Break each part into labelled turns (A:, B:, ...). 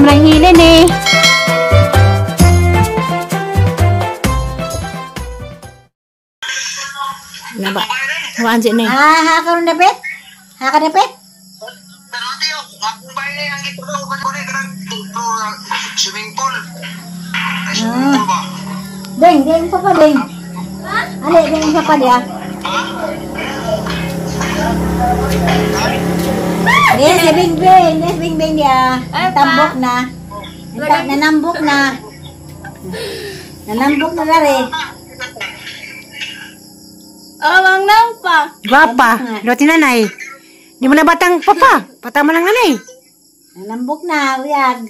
A: lang hilin eh. Naba. Waan si ni.
B: Haka ron dapat? Haka dapat?
C: Swimming pool.
B: Deng papa deng. Ale deng papa dia. Yes, bing bing dia. Tambok na. Nanambok na. Nanambok na lari.
D: Awang nang pa.
A: Gwapa. Doti nanay. Di mo na batang papa. Patama lang nanay.
B: Nanambok na, uyag.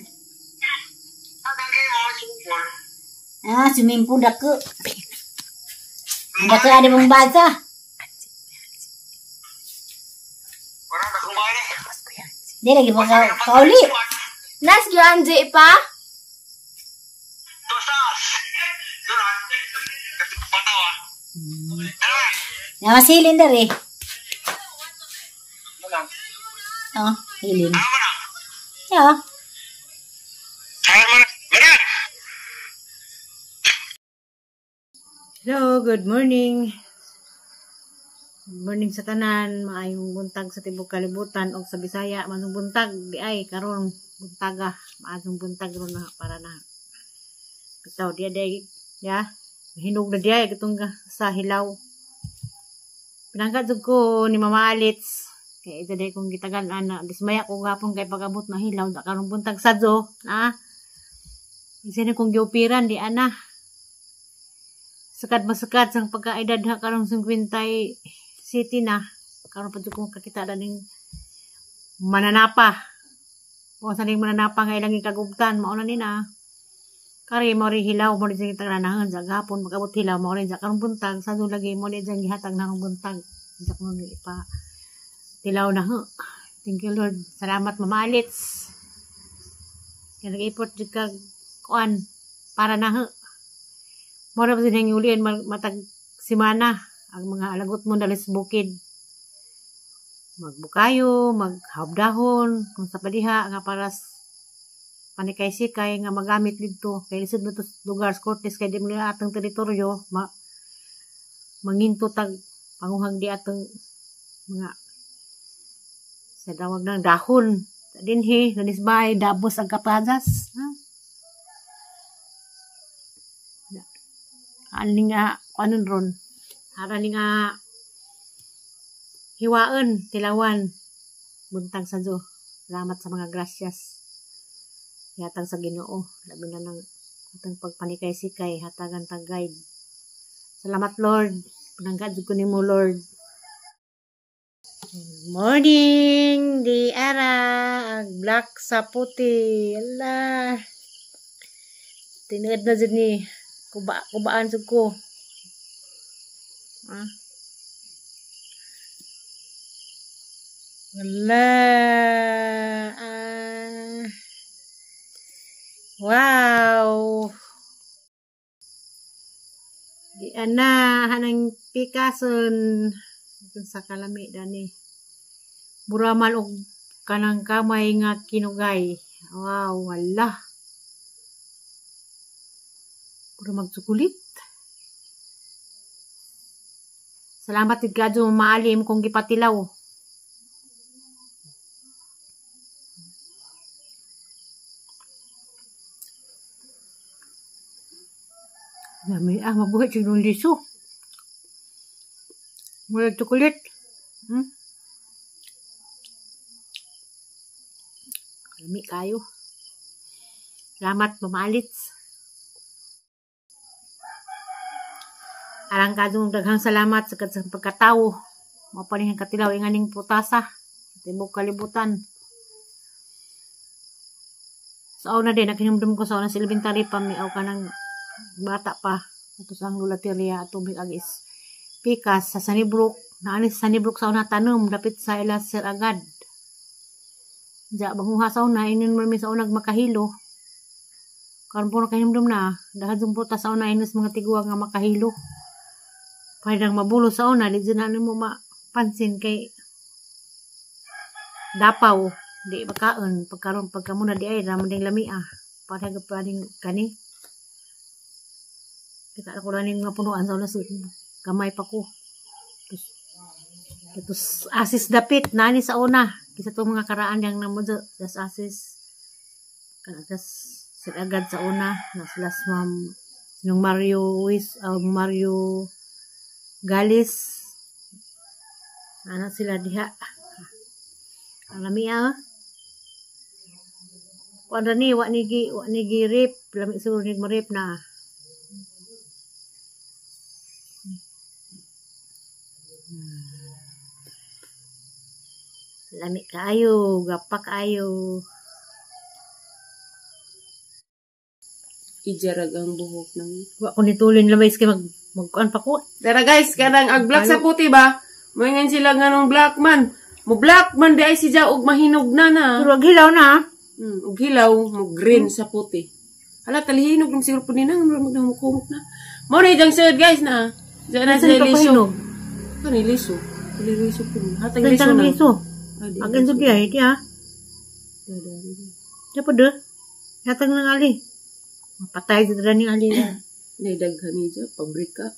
B: Swimming pool dako. Dako ada mong basa. Dia lagi pakai kauli.
D: Nas gyanje pa.
B: Nama silin dari. Oh, hilin. Ya.
A: Hello, good morning. Good morning sa tanan, maayong buntag sa tibok kalibutan o sa Bisaya, manong buntag di ay karon buntaga, maayong buntag ron na para na. Bitaw dia ya. Hinog na dia kitong sa hilaw. Pinangkat jud ko ni Mama Alits. Kaya ito day kong gitagan ana, dismaya ko gapon kay pagabot na hilaw da karon buntag sadyo, na. Isa na kong giupiran di ana. Sekat masekat sang pagkaedad ha karong 50 city na. Karon pa jud kong kakita daning mananapa. Kung sa ning mananapa nga ilang ikagubtan mao na ni na. Kari mo rin hilaw mo rin sa kitang ranahan sa gapon magabot hilaw mo rin sa karong buntag sa lagi mo rin dyan gihatag na ng buntag sa kung ipa tilaw na ho. Thank you Lord, salamat Mama Alits kaya nag-ipot dyan ka kuan para na ho mo rin pa sinang yulian matag simana ang mga alagot mo dalis bukid magbukayo maghabdahon kung sa padiha nga paras panikay-sikay nga magamit dito kay lisod mo to lugar Cortes kay di mo atang teritoryo manginto tag panguhag di atang mga sa dawag ng dahon dinhi nanisbay dabos ang kapadas ani nga kanon ron ara ni nga hiwaen tilawan buntag sa Dios. Salamat sa mga gracias hatag sa Ginoo labi na ng atang pagpanikay-sikay hatagan tag guide. Salamat Lord, pinanggad ko nimo Lord. Good morning di ara ag black sa puti ala tinid na jud ni kubaan jud ko wala wow. Di ana hanang pikason sa kalami dani. Buramal og kanang kamay nga kinugay. Wow, wala. Puro magsukulit. Salamat id kadto maalim kong gipatilaw. Yummy. Mabuhay siya ng liso. Mula chocolate. Kalami kayo. Salamat, Mama Alits. Arang kadong daghang salamat sa pagkatao. Mapanihang katilaw yung aning putasa. Sa tibok kalibutan. Sa una din, nakinumdum ko sa una silbintari pa miaw ka ng bata pa ito sa lulateria tubig agis pikas sa Sunnybrook naalis sa Sunnybrook sa una tanom dapit sa ila sir agad ja banguha sa una inin mo sa unag makahilo karon po nakahimdom na dahil jumputa sa una inis mga tiguang nga makahilo pwedeng mabulo sa una di na mo mapansin kay dapaw Di makaon pagkaron pagkamuna di ay raman ding lami Padang kani. Kita ako na ning mga punuan sa ulas kamay pa ko. Terus asis dapit nani sa una. Kisa to mga karaan yang namo das asis. Kanatas agad sa una na sila ma'am sinong Mario Galis. Ana sila diha. Alami Kuan ni wa ni rip, lami siguro ni mo-rip na. Lami kaayo, gapak kaayo.
C: Ijarag ang buhok ng...
A: Wa ko nitulin lamay kay magkuan pa ko.
C: Tara guys, kanang ag-black sa puti ba? Moingan sila nga nung black man. Mo black man di ay si og mahinog na.
A: Pero gilaw na.
C: Ug hilaw, mo green sa puti. Hala, talihinog ng siguro po nina. Magnamukumok na. Mo na idang sir guys na. Diyan na sa liso. Kani liso. Liso po. Hatang liso na.
A: Liso. Agin sa biya, iti Diya po do. Hatang ng ali. Mapatay sa dran yung ali.
C: Naidaghan niya, pabrika.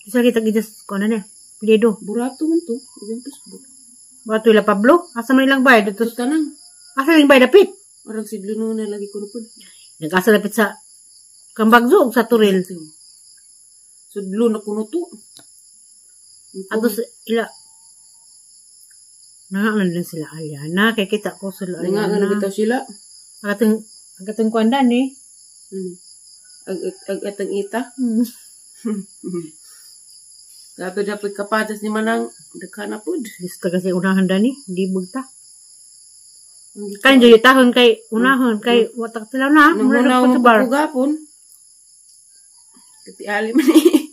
A: Isa kita gidas ko na ne. Plido.
C: Burato man to. Diyan Facebook.
A: Bato ila Pablo. Asa man ilang bayad.
C: Ito tanang.
A: Asa ilang bayad dapit.
C: Orang sidlo na lagi ko po.
A: Nag-asa dapit sa Kambagzo sa Turil.
C: Sudlo na kuno to.
A: Ato ila. Nangangan din sila Aliana. Kaya kita ko sila Aliana.
C: Nangangan bitaw sila.
A: Agatong kuandan eh.
C: Agatang ita. Dapat kapatas ni manang dekana pud.
A: Gusto kasi unahan dani. Di bugta. Kan jadi tahun kay unahan kay watak tilaw na.
C: Muna mo pagkugapon. Kati alim ni.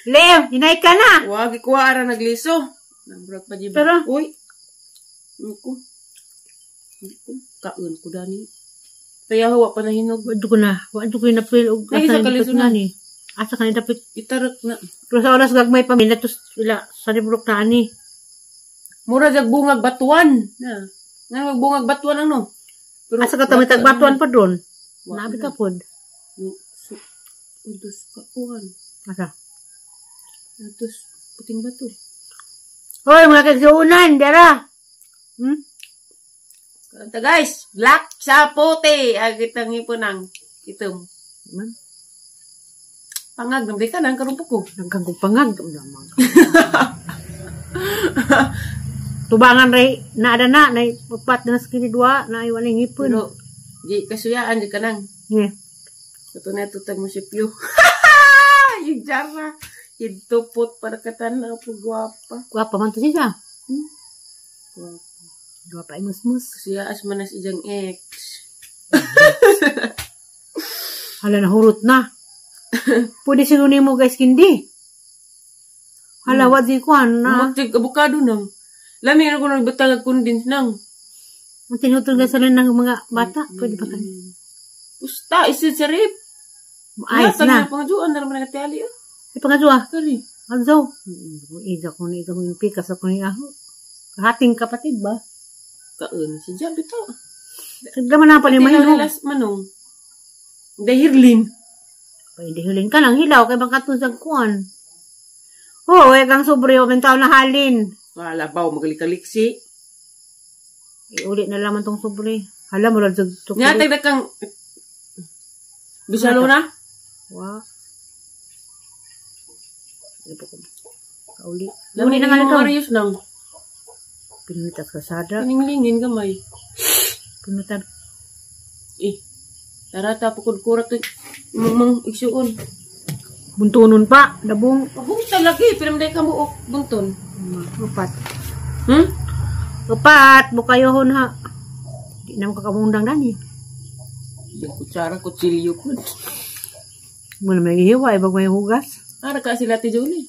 A: Leo, hinay ka na.
C: Wagi ko ara nagliso. Nambrak pa jiba.
A: Pero,
C: uy. Nuko. Kaun ko dani. Kaya huwa pa nahinog.
A: Wado ko na napil og
C: Ay, isa kaliso na
A: ni. Asa kanina dapit.
C: Itarak na.
A: Pero sa oras gagmay pa minat tus ila sa librok na ani.
C: Mura jag bungag batuan. Na. Nga magbungag batuan ang no.
A: Pero asa ka tamitag batuan pa doon. Nabi ka pod.
C: Udus ka kuhan.
A: Asa?
C: Udus puting batu.
A: Hoy, mga kagsuunan, dara.
C: Kanta guys, black sa puti. Agitang ipunang itom. Pangag, namday ka nang karumpok ko.
A: Nagkagong pangag. Tubangan ray, naada na upat na skini dua, na iwan yung ipon.
C: Pero, di kasuyaan, di ka nang.
A: Yeah.
C: Ito na tutag mo si Pio. Yung jara. Yung tupot para katanaw po guwapa.
A: Guwapa man to siya.
C: Guwapa.
A: Guwapa ay musmus.
C: Kasuyaas man na si Jang X.
A: Hala, nahurot na. Pwede sinunin mo guys, kindi. Hala, wadi ko na.
C: Matig abukado nang. Lami na ko nagbatagag kundins nang.
A: Ang tinutol ka sa ng mga bata. Pwede ba kami?
C: Pusta, isid sa rip.
A: Ayos na.
C: Pangajuan na naman nagatiali.
A: Ay, pangadwa.
C: Kari.
A: Alzo. Ida ko yung pikas ako ni aho. Kahating kapatid ba?
C: Kaon, si Jab ito.
A: Sagdaman na pala yung mahinog.
C: Tilalas manong. Dahirlin.
A: Pwede hulin ka lang. Hilaw kay bang katusag kuan. Oo, kang sobre o bentaw na halin.
C: Wala ba, magalikalik-si.
A: Ulit na lamang tong sobre. Hala mo lang sa
C: Nga, kang bisalo na?
A: Wow. Kauli.
C: Lamang na nga ito. Marius nang.
A: Pinutas kasada.
C: Pininglingin gamay.
A: Pinutan.
C: Tarata, pukod-kurat. Mang iksuon.
A: Buntunon pa. Dabong.
C: Pagbusta lagi. Pinamday ka mo. Bunton.
A: Upat. Upat. Bukayohon ha. Di na makakamundang dani.
C: Yung kutsara, kutsilyo ko.
A: Muna may hiwa. Ibag may hugas.
C: Ara ka sila ti Johnny.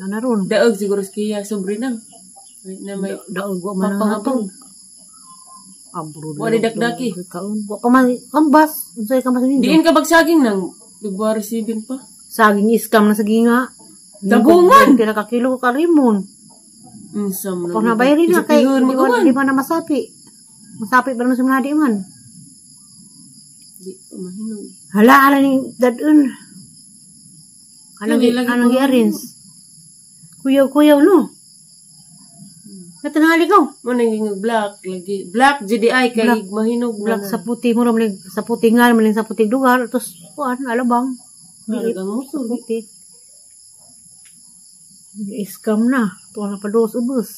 A: Naroon.
C: Daog siguro siya sobre nang. Na may
A: daog wa man
C: pangapang.
A: Abro.
C: Wala dagdaki.
A: Kaon. Wa pa man ambas. Unsay ka mas nindo.
C: Diin ka bagsaging nang February 7 pa.
A: Saging iskam na sa ginga.
C: Dagungan.
A: Kira ka kilo ka rimon.
C: Insam na.
A: Pag nabayarin na kay,
C: Isipihon mo gawan.
A: di ba na masapi? Masapi ba na sa mga di man?
C: Di pa mahinog.
A: Hala ni dadun.
C: Lagi
A: Anong
C: pa.
A: i-arrange? Kuyaw, no? Natangali ko.
C: Mo naging black lagi. Black GDI kay
A: Black.
C: mahinog
A: Black
C: na.
A: sa puti mo naman sa puti nga naman sa puti lugar tapos kuan alabang.
C: Talagang
A: Sa
C: motor.
A: puti. Scam na. Tuwa na pa dos ubos.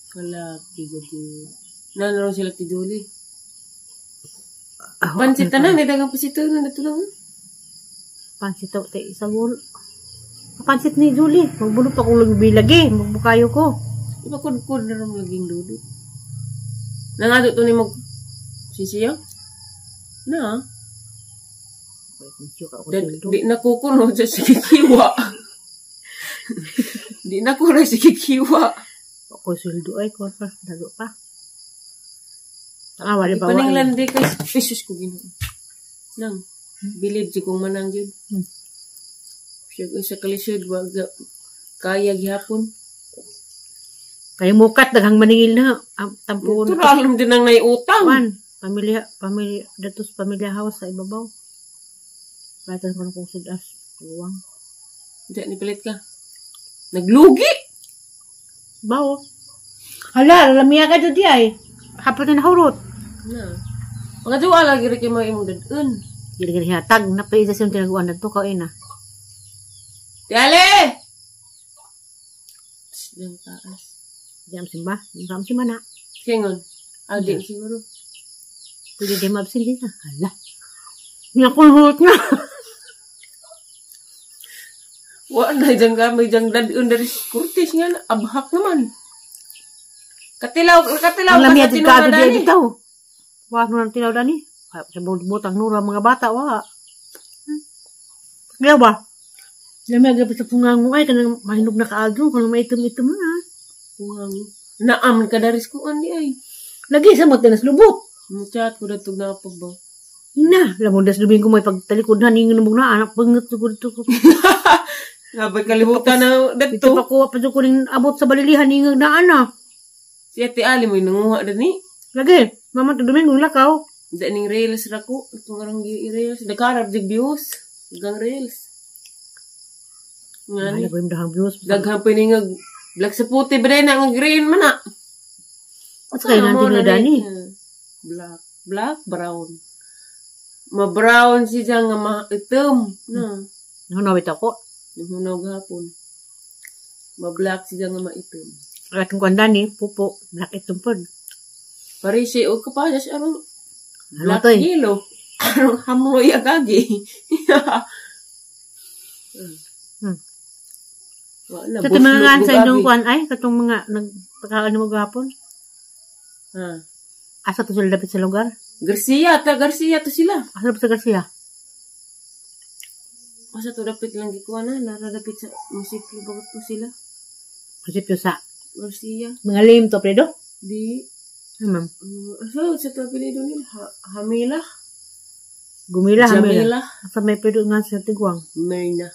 C: Kalaki gadi. Nanaro sila ti Julie.
A: Ah,
C: Pansit tanan ni dagang pasito na natulong.
A: Pansit to te isagol. Pansit ni Julie. Magbulot ako lagi. Magbukayo ko.
C: Iba kod na rin laging dudo. Nangadot to ni mag sisiyo? Na. Di na kukuno sa sikikiwa. Di na ko rin sikikiwa.
A: Ako sildo ay ko pa. Dago pa. Ah, wala ba?
C: Ipaninglan di kay pesos ko gino. Nang. Bilib di kong manang yun. Siya sa kalisod wag kaya gihapon.
A: Kaya mukat daghang maningil na tampuon.
C: Ito alam din ang naiutang.
A: Wan, pamilya datos pamilya house sa ibabaw. Batan ko na kung sudas. Uwang.
C: Hindi, nipilit ka. Naglugi!
A: Bawo. Hala, lalamiya ka dyan di ay. Hapon na nahurot.
C: Na. Mga duwa lagi rin kayo mga imong dadun.
A: Gili-gili hatag. Napaisa siyang tinaguan na to. Kauin na.
C: Tiale! Diyan taas.
A: Diyan simba. Diyan si mana.
C: Kingon. Adi siguro.
A: Pwede di mabsin din na. Hala. Nakulhurot na.
C: Wala dyan ka. May dyan dadun dari kurtis nga na. Abhak naman. Katilaw
A: Ang
C: ka
A: lamia
C: sa
A: di
C: tinura
A: ka di
C: dani.
A: bitaw. Wah, nung tinaw dani. Sa butang nura mga bata. Wah. Kaya ba? Lamia gabi sa pungango ay. Kanang mahinog na kaagyo. Kanang maitom-itom na.
C: Puhang. Naam ka dari skuan di ay.
A: Lagi sa mga tinas lubot.
C: Muchat ko datog na pagbaw.
A: Na, lamang das lubing ko may pagtalikod na hingin mo na anak pangat siguro ito.
C: Ngabay kalimutan na
A: Ito
C: dato.
A: pa ko pa ko ning abot sa balilihan hingin na anak.
C: Si Ate Ali mo nanguha dani.
A: Lagi, mama to domingo lakaw.
C: Daning rails rako. Itong arang rails. Dakarab dig views. Gang rails.
A: Ano
C: Ngani.
A: ko yung dahang views.
C: Daghang piningag. Black sa puti ba na ang green man na.
A: At kayo nanti na dani.
C: Black, brown. Ma-brown siya nga ma-itom. Na.
A: Nanawit ako.
C: Nahunaw gapon. Ma-black siya nga ma-itom.
A: Aking kandani, pupo, black itong pod.
C: Pari siya, o kapaya siya arong
A: Ano
C: black
A: to eh?
C: yellow. Arong hamoy agagi. Wala,
A: Sa mga nga sa inyong
C: bugabi.
A: kuan ay, katong mga nagpakaano mo gapon.
C: Ha.
A: Asa to sila dapit sa lugar?
C: Garcia to sila.
A: Asa dapit sa Garcia?
C: Asa to dapit lang gikuha na. Naradapit sa munisipyo bagot po sila.
A: Kasi sa
C: Garcia.
A: mga lim to, Predo?
C: Di.
A: Ma'am.
C: So, sa to apelido nila. Hamila.
A: Gumila, hamila.
C: Jamila.
A: Sa may Predo nga sa Tiguang.
C: Merna.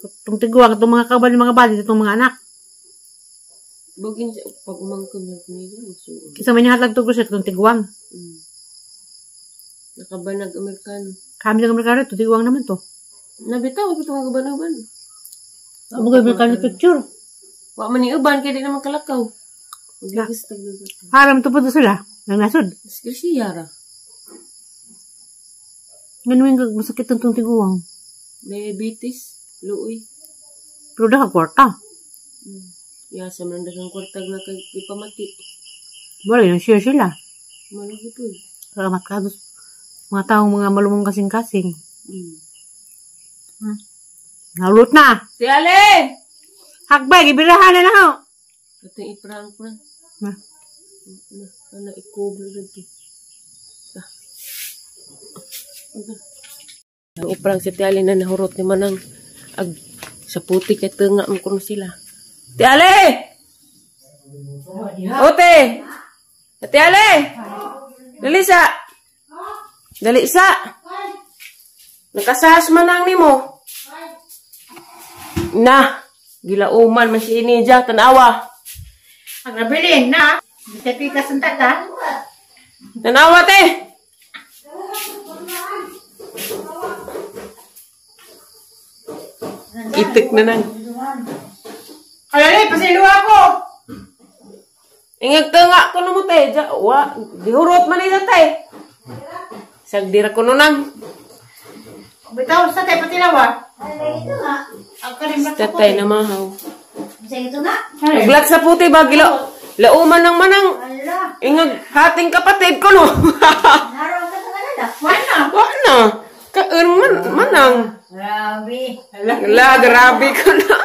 A: Itong Tiguang, itong mga kabal, mga bali, itong mga anak.
C: Bugin siya. Pag umangkod ng pinili.
A: Isa may nihatag to gusto itong Tiguang.
C: Nakabanag Amerikano.
A: Kami ng Amerikano, itong Tiguang naman to.
C: Nabitaw ako itong kabanag-ban.
A: Ang mga Amerikano picture.
C: Wa man yung uban, kaya di naman kalakaw.
A: Na.
C: Magigistag na.
A: Haram to po to sila. Nang nasod.
C: Garcia ra.
A: Ganun yung masakit itong Tiguang.
C: Diabetes. Luoy.
A: Pero dah kwarta.
C: Yasa man dagang kwartag na kay ipamati.
A: Wala yung share sila.
C: Malagi po.
A: Salamat ka. Mga taong mga malumong kasing-kasing. Nalulot na.
C: Si Ale!
A: Hakbay, ibirahan na na ho.
C: Katong iprank na.
A: Na.
C: Ano, ikoblo na ito. Ang iprank si Tiali na nahurot ni Manang sa puti kay tunga ang kuno sila. Tiali! Ote! Tiali! Dalisa! Dalisa! Nakasahas Manang ni mo. Na, gilauman man si Inidya, tanawa.
A: Ang nabilin na. Pika-pika sa tata.
C: Tanawa, te. Itik na nang.
A: Alay, pasiluwa ko.
C: Ingag nga ko na mo, te. Wa, dihurot man nila, te. Sagdira ko nunang.
A: Bitaw sa tayo patilawa.
B: Ay, ito nga.
A: Ang kalimbat sa
C: Tatay na mahaw.
B: Sa ito nga.
C: Naglak sa puti ba, lauman ng manang.
B: Ala.
C: Ingag, hating kapatid ko, no?
B: Naroon ka sa kanila.
A: Wala.
C: Wala. Manang.
B: Grabe.
C: Wala, grabe ko na.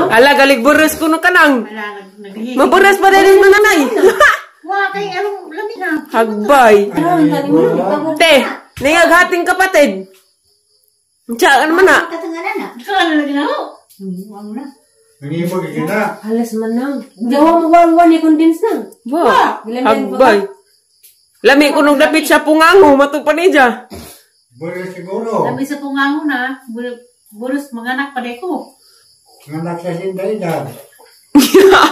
C: Ala, galigburas ko no kanang.
A: Wala, naghihi.
C: Maburas pa rin ng nanay.
A: Wala, kay anong lamig na.
C: Hagbay. Te, niyag hating kapatid. Tiya, ano man na?
B: Katunganan na.
A: Ikaw na lagi na ako.
B: Huwag na.
E: Nangipag kita.
C: Halas man nang. Gawa mo wawang ni condense nang. Ba, hagbay. Lami ko nung dapit sa pungango, matupan niya.
E: Boleh siguro.
A: Lami sa pungango na, buros manganak pa ko.
E: Nganak sa sinday dyan.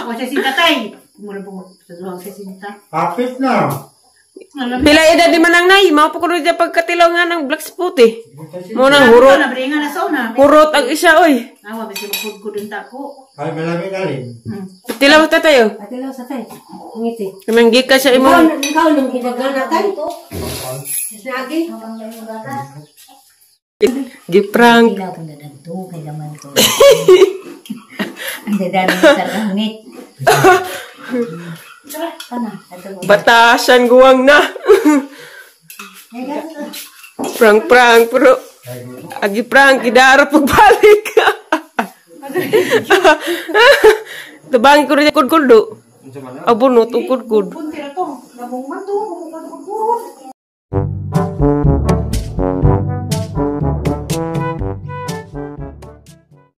A: O siya si tatay. Mula po sa duwang si Sinta.
E: Kapit na.
C: Pila edad di manang nay, mao pa ko dyan pagkatilaw nga ng black spot eh. Mo nang
A: Hurot.
C: hurot.
A: Nabringa na sa una.
C: Hurot ang isa oy.
A: Awa, basi mapud ko dun tako.
E: Ay, malami na rin.
C: Tilaw ta tayo.
B: Atilaw sa tayo. Ngiti.
C: Namanggi ka sa imo.
B: Ikaw nung kinagana tayo. Lagi. Habang may magata.
C: Giprank.
B: Ilaw kung dadagto. Kay laman ko. Ang dadaan sa rangit. Kana.
C: Batasan guwang na. Prank, pero agi prank, idara pagbalik. Tabangi ko rin yung kudkudo. Abunot, ukudkud.
A: Punti na to. Nabong man to.